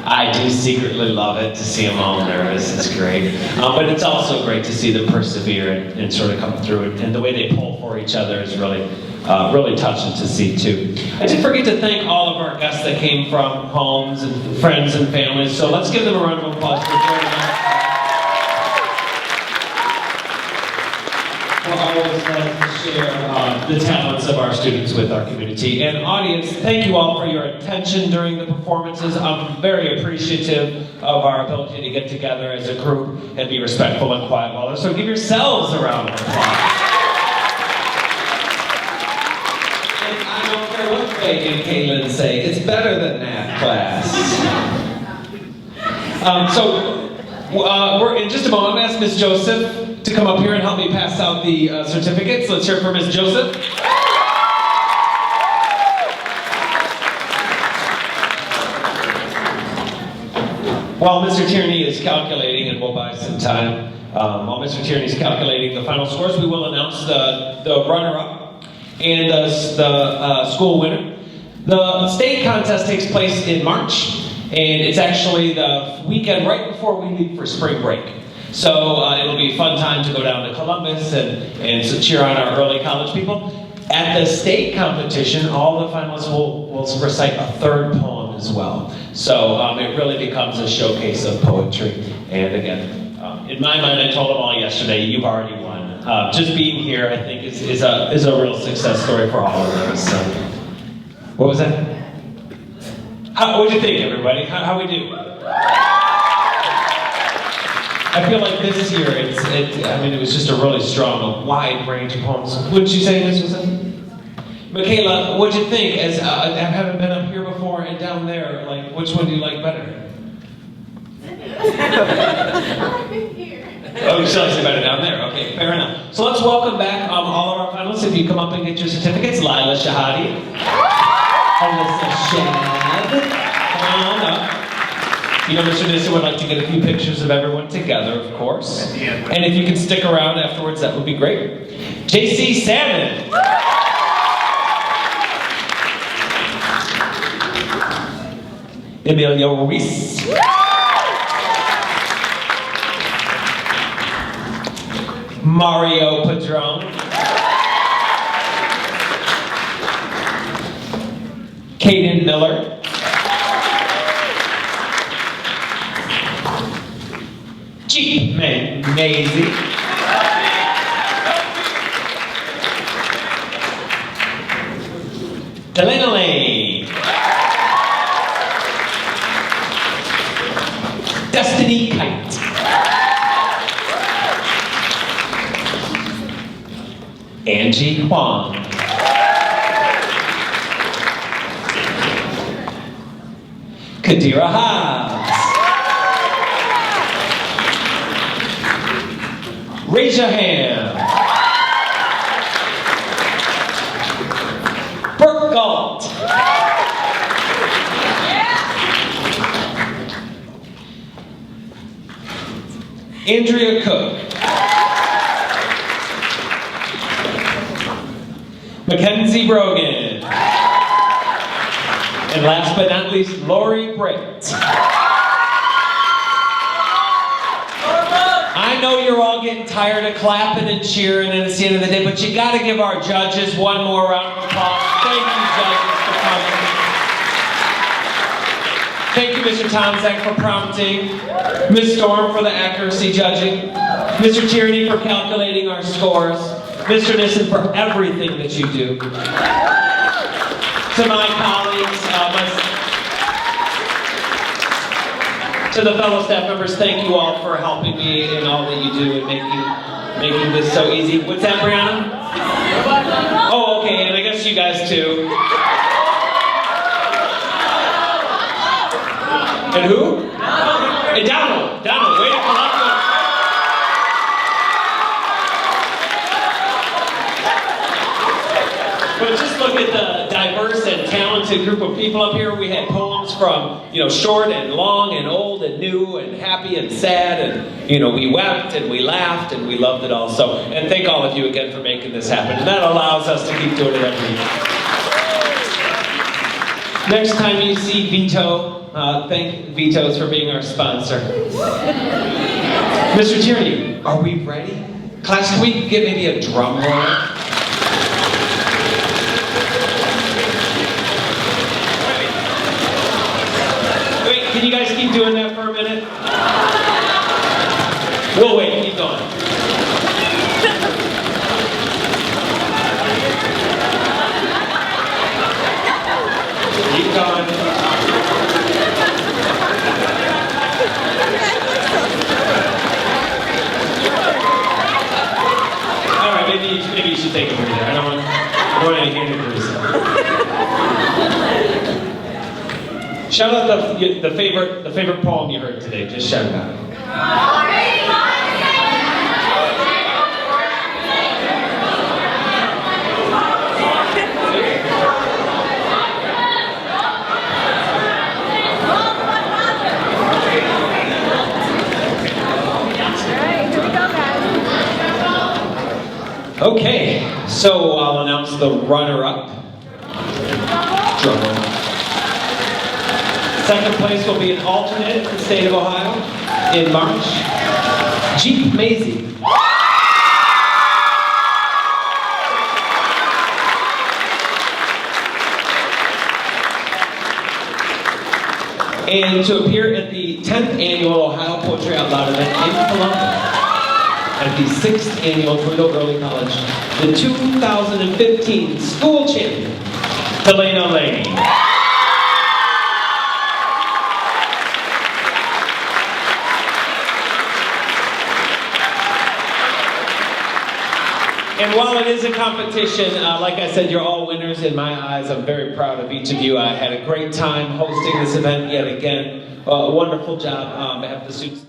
A: I do secretly love it to see them all nervous. It's great. But it's also great to see them persevere and sort of come through it. And the way they pull for each other is really touching to see too. I did forget to thank all of our guests that came from homes and friends and families. So let's give them a round of applause for joining us. We're always glad to share the talents of our students with our community. And audience, thank you all for your attention during the performances. I'm very appreciative of our ability to get together as a group and be respectful and quiet while so give yourselves a round of applause. What Faye and Kaylin say, it's better than math class. We're in just a moment. I'm going to ask Ms. Joseph to come up here and help me pass out the certificates. Let's hear it for Ms. Joseph. While Mr. Tierney is calculating, and we'll buy some time, While Mr. Tierney's calculating the final scores, we will announce the runner-up and the school winner. The state contest takes place in March, and it's actually the weekend right before we leave for spring break. So it'll be a fun time to go down to Columbus and to cheer on our early college people. At the state competition, all the finalists will recite a third poem as well. So it really becomes a showcase of poetry. And again, in my mind, I told them all yesterday, you've already won. Just being here, I think, is a real success story for all of us. So. What was that? What'd you think, everybody? How we do? I feel like this year, it was just a really strong, a wide range of poems. Wouldn't you say, Ms. Wilson? Michaela, what'd you think? As I haven't been up here before and down there, like, which one do you like better? Oh, she likes it better down there. Okay, fair enough. So let's welcome back all of our finalists. If you come up and get your certificates, Lila Shahadi, Alyssa Shad, come on up. You know, Mr. Nissen would like to get a few pictures of everyone together, of course. And if you can stick around afterwards, that would be great. JC Salmon. Emilio Ruiz. Mario Padron. Caden Miller. Jeep Maisie. Delana Lane. Destiny Kite. Angie Huang. Kadira Haas. Raise your hand. Brooke Galt. Andrea Cook. Mackenzie Brogan. And last but not least, Lori Britt. I know you're all getting tired of clapping and cheering and it's the end of the day, but you gotta give our judges one more round of applause. Thank you, judges, for coming. Thank you, Mr. Tomzak, for prompting. Ms. Storm for the accuracy judging. Mr. Tierney for calculating our scores. Mr. Nissen for everything that you do. To my colleagues, to the fellow staff members, thank you all for helping me in all that you do and making this so easy. What's that, Brianna? Oh, okay, and I guess you guys too. And who? And Donald. Donald, way to collect them. But just look at the diverse and talented group of people up here. We had poems from, short and long and old and new and happy and sad. And, we wept and we laughed and we loved it all. So, and thank all of you again for making this happen. And that allows us to keep doing it every week. Next time you see Vito, thank Vito's for being our sponsor. Mr. Tierney, are we ready? Class, can we get maybe a drum roll? Can you guys keep doing that for a minute? We'll wait, keep going. Keep going. All right, maybe you should take a breather. I don't want any hand injuries. Shout out the favorite poem you heard today. Just shout it out.
Q: All right, here we go.
A: Okay, so I'll announce the runner-up. Drum roll. Second place will be an alternate in the state of Ohio in March. Jeep Maisie. And to appear at the 10th annual Ohio Poetry Out Loud event in Columbus, at the 6th annual Toledo Early College, the 2015 school champion, Toledo Lady. And while it is a competition, like I said, you're all winners in my eyes. I'm very proud of each of you. I had a great time hosting this event yet again. Wonderful job. I have the students.